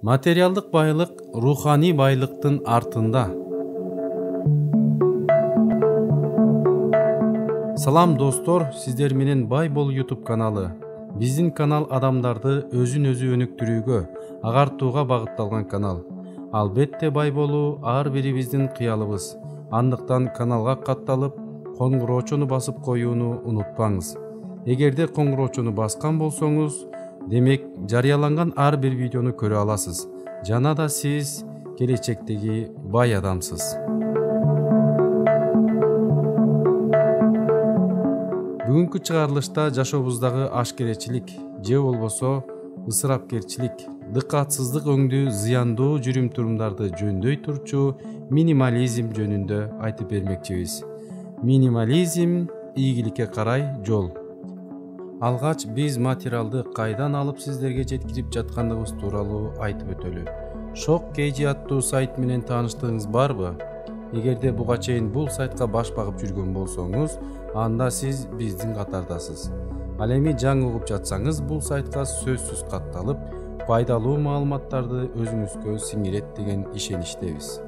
Материалдык байлык руханий байлыктын артында. Салам достор, сиздер менен Бай Бол YouTube каналы. Биздин канал адамдарды өзүн өзү өнүктүрүүгө, агартууга багытталган канал. Албетте бай болуу ар бирибиздин кыялыбыз. Андыктан каналга катталып, коңгуроочуну басып коюуну унутпаңыз. Эгерде коңгуроочуну баскан болсоңуз, демек жарыяланган ар бир видеону көрө аласыз. Жана да сиз келечектеги бай адамсыз. Бүгүнкү чыгарылышта жашообуздагы ашкеречилик же болбосо ысырапкерчилик, дыккатсыздык өңдүү зыяндуу жүрүм-турумдарды жөндөй турчу минимализм жөнүндө айтып бермекчибиз. Минимализм ийгиликке карай жол. Алгач биз материалды кайдан алып сиздерге жеткирип жаткандыгыбыз тууралуу айтып өтөлү. Shopkg аттуу сайт менен тааныштыгыңыз барбы? Эгерде буга чейин бул сайтка баш багып жүргөн болсоңуз, анда сиз биздин катардасыз. Ал эми жаңы угуп жатсаңыз, бул сайтка сөзсүз катталып, пайдалуу маалыматтарды өзүңүзгө сиңирет деген ишеничтебиз.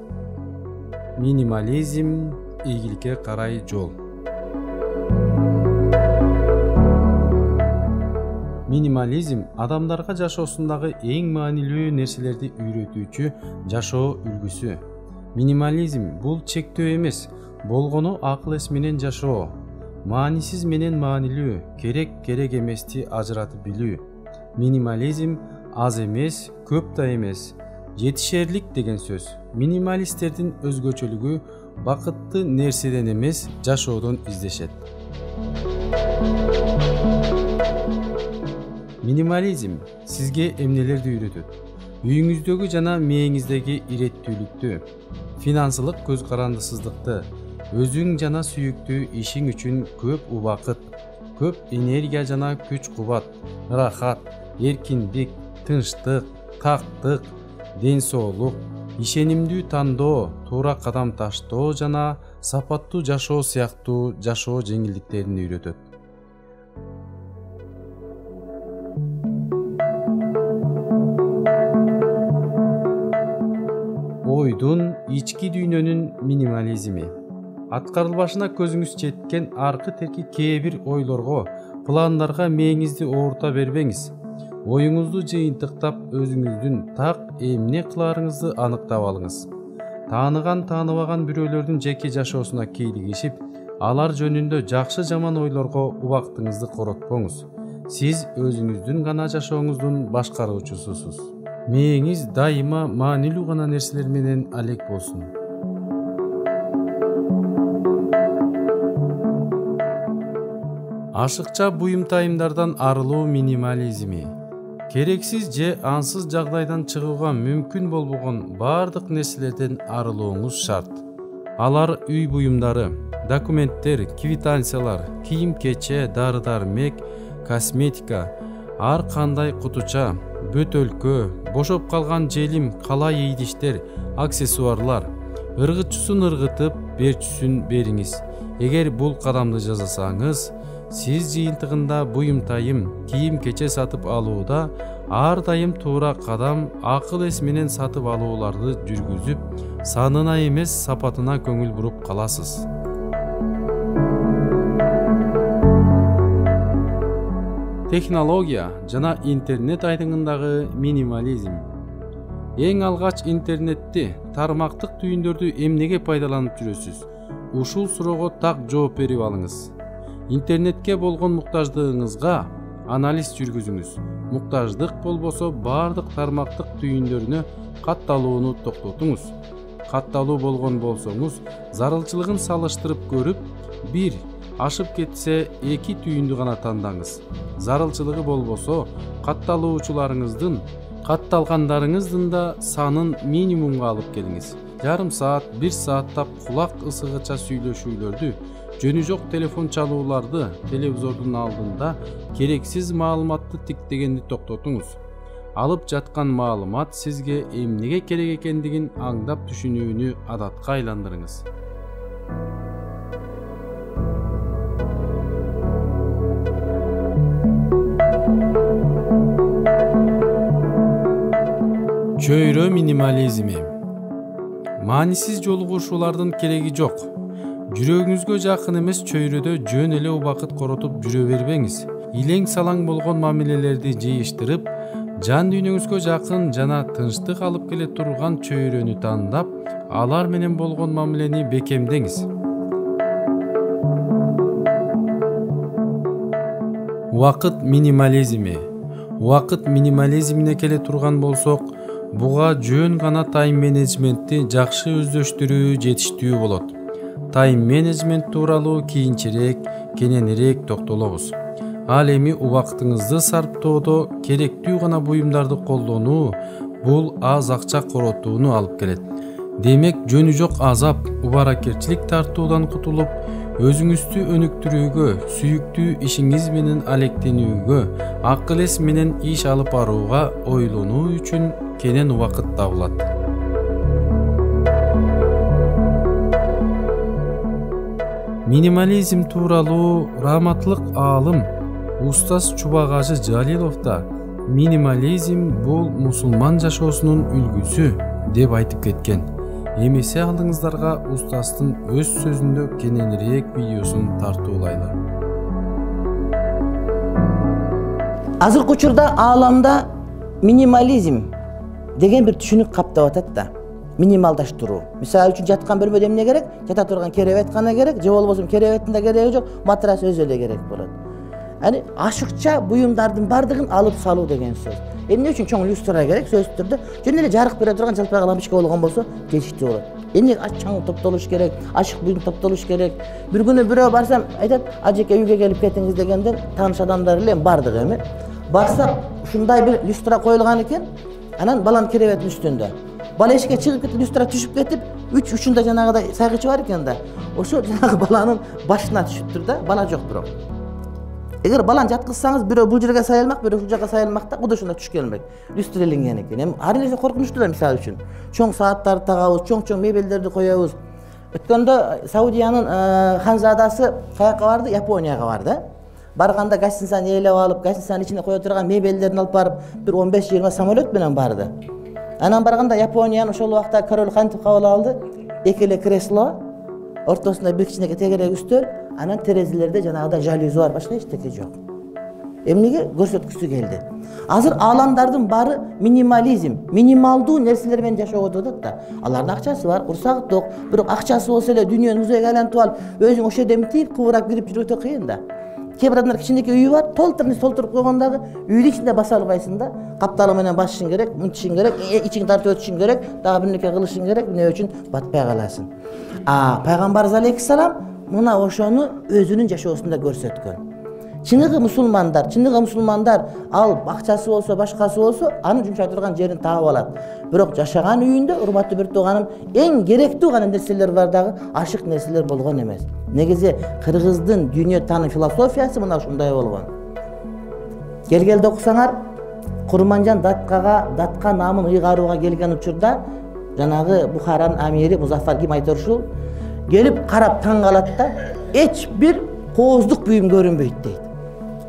Минимализм ийгиликке карай жол. Минимализм адамдарга жашоосундагы эң маанилүү нерселерди үйрөтүүчү жашоо үлгүсү. Минимализм бул чектөө эмес, болгону акыл эс менен жашоо. Маанисиз менен маанилүү, керек эмести ажыратып билүү. Минимализм аз эмес, көп да эмес, жетишерлик деген сөз. Минималисттердин өзгөчөлүгү бакытты нерседен эмес, жашоодон издешет. Минимализм сизге эмнелерди үйрөтөт? Үйүңүздөгү жана мээңиздеги иреттүүлүктү, финансылык көз карандысыздыкты, өзүң жана сүйүктүү ишиң үчүн көп убакыт, көп энергия жана күч-кубат, ырахат, эркиндик, тынчтык, тактык, ден соолук, ишенимдүү тандоо, туура кадам таштоо жана сапаттуу жашоо сыяктуу жашоо жеңилдиктерин үйрөтөт. Ойдун, ички дүйнөнүн минимализми. Аткарылбашына көзүңүз жеткен аркы-терки кээ бир ойлорго, пландарга мээңизди оорута бербеңиз. Оюңузду жыйынтыктап, өзүңүздүн так эмне кыларыңызды аныктап алыңыз. Тааныбаган бирөөлөрдүн жеке жашоосуна кейлигишип, алар жөнүндө жакшы-жаман ойлорго убактыңызды коротпоңуз. Сиз өзүңүздүн гана жашооңуздун башкаруучусусуз. Мээңиз дайыма маанилүү гана нерселер менен алек болсун. Ашыкча буюм-тайымдардан арылуу минимализми. Керексиз же ансыз жагдайдан чыгууга мүмкүн болбогон бардык нерселерден арылууңуз шарт. Алар үй буюмдары, документтер, квитанциялар, кийим-кече, дары-дармек, косметика, ар кандай кутуча, бөтөлкө, бошоп калган желим, калай ийдиштер, аксессуарлар. Ыргытчусун ыргытып, берчүсүн бериңиз. Эгер бул кадамды жасасаңыз, сиз жыйынтыгында буюм-тайым, кийим-кече сатып алууда ар дайым туура кадам, акыл эс менен сатып алууларды жүргүзүп, санына эмес, сапатына көңүл буруп каласыз. Технология жана интернет айдыңындагы минимализм. Эң алгач интернетти, тармактык түйүндөрдү эмнеге пайдаланып жүрөсүз? Ушул суроого так жооп берип алыңыз. Интернетке болгон муктаждыгыңызга анализ жүргүзүңүз. Муктаждык болбосо бардык тармактык түйүндөрүнө катталууну токтотуңуз. Катталуу болгон болсоңуз, зарылчылыгын салыштырып көрүп, 1 ашып кетсе 2 түйүндү гана тандаңыз. Зарылчылыгы болбосо, катталгандарыңыздын да санын минимумга алып келиңиз. Жарым саат, 1 сааттап кулак ысыгыча сүйлөшүүлөрдү, жөнү жок телефон чалууларды, телевизордун алдында керексиз маалыматты тиктегенди токтотуңуз. Алып жаткан маалымат сизге эмнеге керек экендигин аңдап түшүнүүнү адатка айландырыңыз. Çöйrө minimalizmi. Manisiz жолугушуулардын кереги жок. Жүрөгүңүзгө жакын эмес чөйрөдө жөн эле убакыт коротуп жүрө бербеңиз. Илең салаң болгон мамилелерди жыйыштырып, жан дүйнөңүзгө жакын жана тынчтык алып келе турган чөйрөнү тандап, алар менен болгон мамилени бекемдеңиз. Убакыт минимализми. Убакыт минимализмине келе турган болсок, буга жөн гана тайм менеджментти жакшы өздөштүрүү жетиштүү болот. Тайм менеджмент тууралуу кийинчерээк, кененирээк токтолобуз. Ал эми убактыңызды сарптоодо керектүү гана буюмдарды колдонуу бул аз акча коротууну алып келет. Демек, жөнү жок азап, убаракерчилик тартуудан кутулуп, өзүңүздү өнүктүрүүгө, сүйүктүү ишиңиз менен алектенүүгө, акыл эс менен иш алып барууга ойлонуу үчүн кенен убакыт табылат. Минимализм тууралуу раматлык аалым Устаз Чубагажы Жалиловда минимализм бул мусулман жашоосунун үлгүсү деп айтып кеткен. Эмесе алдыңыздарга устаздын өз сөзүндө кененирээк видеосун тартуулайлы. Азыркы учурда ааламда минимализм деген бир түшүнүк каптап атат да. Минималдаштыруу. Мисалы үчүн жаткан бөлмөдө эмне керек? Жата турган керебет гана керек, же болбосо керебеттин да кереги жок, матрас өзү эле керек болот. Аны ашыкча буюмдардын бардыгын алып салуу деген сөз. Эмне үчүн чоң люстра керек? Сөзсүз түрдө жөн эле жарык бере турган жалпак лампочка болгон болсо жетиштүү болот. Эмне чаң топтолуш керек, ашык буюм топтолуш керек. Бир күнү бирөө барсам айтат, "Ажеке үйгө келип кетиңиз" дегенден тааныш адамдар эле бардыгы эми. Барсак ушундай бир люстра коюлган экен. Анан баланын керебеттин үстүндө. Бала эшикке чыгып кетип, люстра түшүп кетип, үч учунда жанагыдай сайгычы бар экен да. Ошо жанагы баланын башына түшүптүр да, бала жок бирок. Эгер баланы жаткызсаңыз, бирөө бул жерге сайылмак, бирөө ушул жакка сайылмак да, кудай ошондо түшүп келмек. Люстра иленген экен. Эми ар нерсе коркунучтуу да, мисалы үчүн. Чоң сааттарды тагабыз, чоң мебелдерди коебуз. Өткөндө Саудиянын ханзадасы каяка барды? Японияга барды. Барганда гостиницаны ээлеп алып, гостиницанын ичине кое турган мебелдерин алып барып, бир 15-20 самолет менен барды. Анан барганда Япониянын ошол убакта королу кантип кабыл алды? Экеле кресло, ортосунда бир кичинекей тегерек үстөл, анан терезелерде жанагыдай жалюзи бар, башка эчтеке жок. Эмнеге көрсөткүсү келди? Азыр ааламдардын баары минимализм, минималдуу нерселер менен жашоого атат да. Алардын акчасы бар, урсак ток, бирок акчасы болсо эле дүйнөнү музейге айлантып алып, өзүң ошо жерде мынтип кубурап кирип жүрүү өтө кыйын да. Кээ бир адамдар кичинекей үйү бар, толтуруп койгондагы үйдүн ичинде баса албайсың да. Капталы менен басышың керек, мынтишиң керек, ичиңди тартып өтүшүң керек, дагы бир нерсе кылышың керек, эмне үчүн батпай каласың. Пайгамбарыбыз алейхиссалам мына ошону өзүнүн жашоосунда көрсөткөн. Чыныгы мусулмандар ал акчасы болсо, башкасы болсо, аны жумшай турган жерин таап алат. Бирок жашаган үйүндө, урматтуу бир тууганым, эң керектүү гана нерселер бар дагы, ашык нерселер болгон эмес. Негизи кыргыздын дүйнө тааны философиясы мына ушундай болгон. Келгелде окусаңар, Курманжан датка намын ыйгарууга келген учурда, жанагы Бухаранын амири Музаффар ким айтор ушул, келип карап таң калат да, эч бир кооздук буюм көрүнбөйт дейт.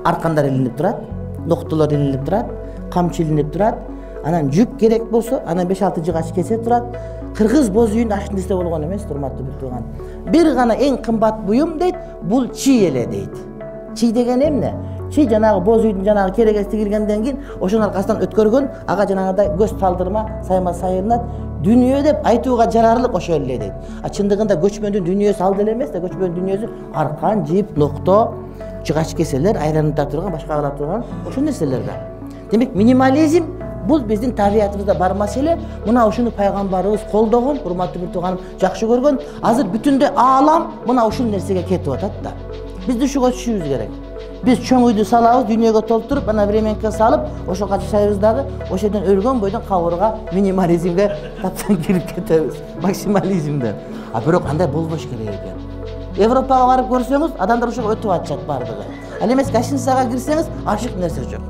Аркандар илинип турат, ноктолор илинип турат, камчы илинип турат, анан жүк керек болсо, анан 5-6 жыгач кесе турат. Кыргыз боз үйүндө ашык нерсе болгон эмес, урматтуу бир тууган. Бир гана эң кымбат буюм дейт, бул чи эле дейт. Чи деген эмне? Чи жанагы боз үйдүн жанагы керегеси тигилгенден кийин ошонун аркасынан өткөргөн, ага жанагыдай көз талдырма, сайма сайылат. Дүйнө деп айтууга жарарлык ошо эле дейт. Чындыгында көчмөндүн дүйнөсү ал деле эмес да, көчмөндүн дүйнөсү аркан, жип, нокто, жыгач кеселер, айранта турган, башка кыла турган ошол нерселер да. Демек, минимализм бул биздин табиятыбызда бар маселе. Мына ушуну пайгамбарыбыз колдогон, урматтуу бир тууганым, жакшы көргөн. Азыр бүтүндөй аалам мына ушул нерсеге кетип атат да. Биз ушуга түшүшүбүз керек. Биз чоң үйдү салабыз, дүйнөгө толтуруп, ана временке салып, ошого жашайбыз дагы, ошодон өлгөн бойдон кабырга минимализмге таптан кирип кетебиз, максимализмден. Бирок андай болбош керек экен. Европага барып көрсөңүз, адамдар ошого өтүп атышат бардыгы. Ал эмес гостиницага кирсеңиз, ашык нерсе жок.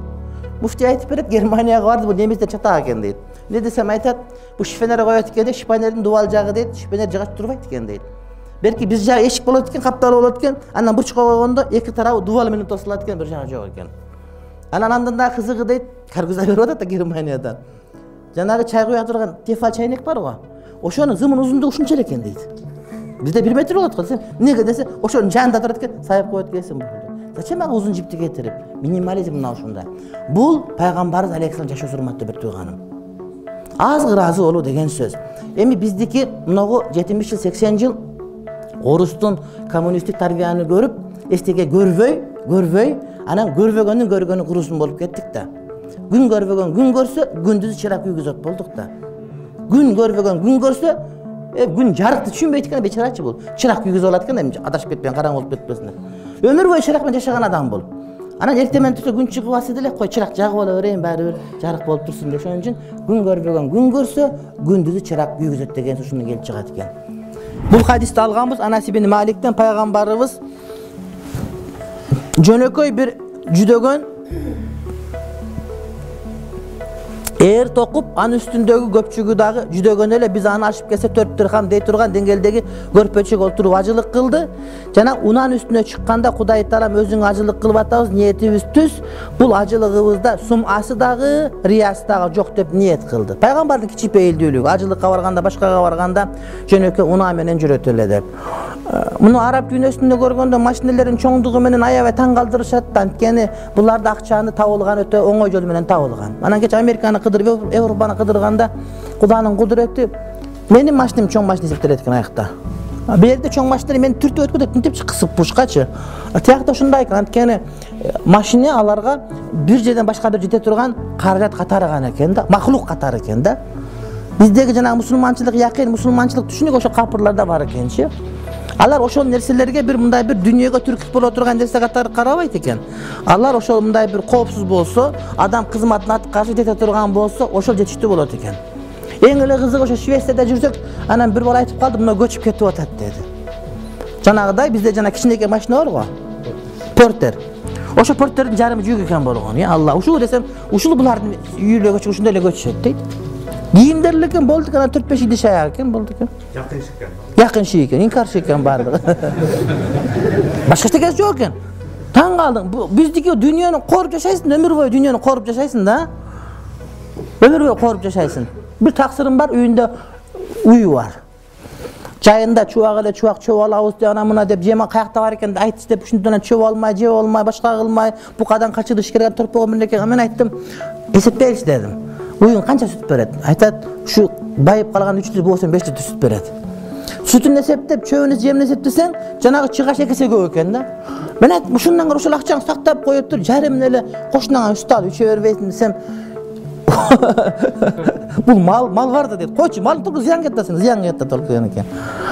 Муфтий айтып берет, Германияга барды, бул немистер чатак экен дейт. Эмне десем айтат, бул шифонер коет экен, шифонердин дубал жагы дейт, шифонер жыгач турбайт экен дейт. Belki biz жағы эшик болот экен, капталы болот экен, анан бурчка койгондо эки тарабы дубал менен тосулат экен, бир жагы жок экен. Анан андан да кызыгы дейт, каргуза берип атат да Германиядан. жанагы чай куя турган тефал чайнек бар го. Ошонун зымын узундугу ушунча эле экен дейт. Бизде 1 метр болот го десем, эмнеге десе, ошонун жанында турат экен, сайып коет экенсиң. Зачем ага узун жипти кетирип? Минимализм мына ушунда. Бул пайгамбарыбыз алейхиссалам жашоо сурматты бир тууганым. Азгы ыраазы болуу деген сөз. Эми биздики мынагу 70 жыл 80 жыл орустун коммунисттик тарбияны көрүп, эстеге көрбөй, анан көрбөгөндүн көргөнү курусун болуп кеттик да. Күн көрбөгөн күн көрсө, күндүз чырак күйгүзөт болдук да. Күн көрбөгөн күн көрсө, күн жарыкты түшүнбөйт экен бечарачы бул. Чырак күйгүзүп алат экен, адашып кетпен, караңгы болуп кетпесин. Өмүр бою чырак менен жашаган адам бул. Анан эртең менен турса күн чыгып алса деле, кой чырак жагып ала берейин, баары бир жарык болуп турсун деп. Ошон үчүн күн көрбөгөн күн көрсө, күндүзү чырак күйгүзөт деген ушуну келип чыгат экен. Бул хадисти алганбыз Анас ибн Маликтен. Пайгамбарыбыз жөнөкөй бир жүдөгөн эр токуп, анын үстүндөгү көпчүгү дагы жүдөгөн эле биз аны ашып келсе 4 дирхам дей турган деңгээлдеги көрпөчөгө отуруп ажылык кылды. Жана унан үстүнө чыкканда Кудай Таалам өзүң ажылык кылып атабыз, ниетибиз түз. Бул ажылыгыбызда сумасы дагы, риясы дагы жок деп ниет кылды. Пайгамбардын кичипейилдүүлүгү, ажылыкка барганда, башкага барганда жөнөкөй унаа менен жүрөт эле деп. Муну араб дүйнөсүндө көргөндө машиналердин чоңдугу менен аябай таң калтырышат да, анткени буларда акчаны табылган өтө оңой жол менен табылган. Анан кеч Американы кыдырып, Европаны кыдырганда Куданын кудурети менин машинам чоң машина эсептелет экен аякта. Бу жерде чоң машиналар мени түртүп өткөзөт, мынтип кысып бушкачы. Тиякта ушундай экен, анткени машина аларга бир жерден башка жерге жете турган каражат катары гана экен да, махлук катары экен да. Биздеги жанагы мусулманчылык якын, мусулманчылык түшүнүк ошо капырларда бар экенчи. Алар ошол нерселерге бир мындай бир дүйнөгө түркүп боло турган нерсе катары карабайт экен. Алар ошол мындай бир коопсуз болсо, адам кызматын аткарып жете турган болсо, ошол жетиштүү болот экен. Эң эле кызыгы ошо Швецияда жүрсөк, анан бир бала айтып калды, мына көчүп кетип атат деди. Жанагыдай бизде жана кичинекей машина бар го. Портер. Ошо портердин жарымы жүк экен болгон, я Алла. Ушул десем, ушул булардын үйлөргө көчүп ушундай эле көчүшөт дейт. Кийимдер экен болду экен, 4-5 иди шаяк экен болду экен. Якын ший экен, инкаршы экен бардыгы. Башка эчтеке жок экен. Таң калдым. Биздики дүйнөнү коруп жашайсың, өмүр бою дүйнөнү коруп жашайсың да. Өмүр бою коруп жашайсың. Бир таксырым бар, үйүндө үйү бар. Жайында чубак эле чубак чөп алабыз деп ана мына деп жема каякта бар экен айтты деп ушундан чөп алмай, жеп алмай, башка кылмай, букадан качырыш керек торпого менен экен. Мен айттым, эсептейчи дедим. Уюң канча сүт берет? Айтат, ушу байып калган 3 литр болсо 5 литр сүт берет. Сүтүн эсептеп, чөбүн жемин эсептесең, жанагы чыгаш экесе көп экен да. Мен айттым, ушундан кара ушул акчаңды сактап коюп тур, жарымын эле кошунаңа сүт алып иче бербейсиң десем, бул мал бар да дейт. Койчу, мал тургу зыян кетесиң, зыян кетет толку экен.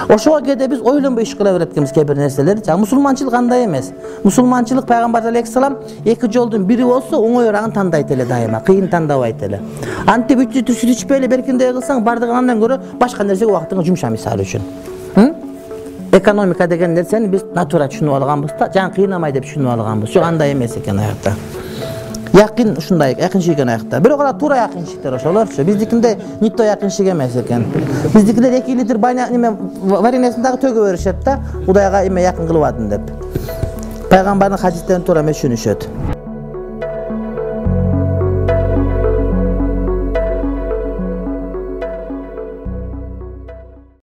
Ошого кээде биз ойлонбой иш кыла берет экенбиз кээ бир нерселерди. Жана мусулманчылык андай эмес. Мусулманчылык пайгамбар алейхиссалам эки жолдун бири болсо оңойрагын тандайт эле дайыма, кыйын тандабайт эле. Антип 3 литр сүт ичпей эле беркиндей кылсаң, бардыгы андан көрө башка нерсеге убактыңды жумша мисалы үчүн. Экономика деген нерсени биз натура түшүнүп алганбыз да, жан кыйнамай деп түшүнүп алганбыз. Жок андай эмес экен аякта. Якын ушундай, якынчы экен аякта. Бирок ала туура якынчылыктар ошолорчу. Биздикинде нитто якынчылык эмес экен. Биздикилер 2 литр байна неме варенесин дагы төгө беришет да, Кудайга эме якын кылып атын деп. Пайгамбардын хадистерин туура эмес түшүнүшөт.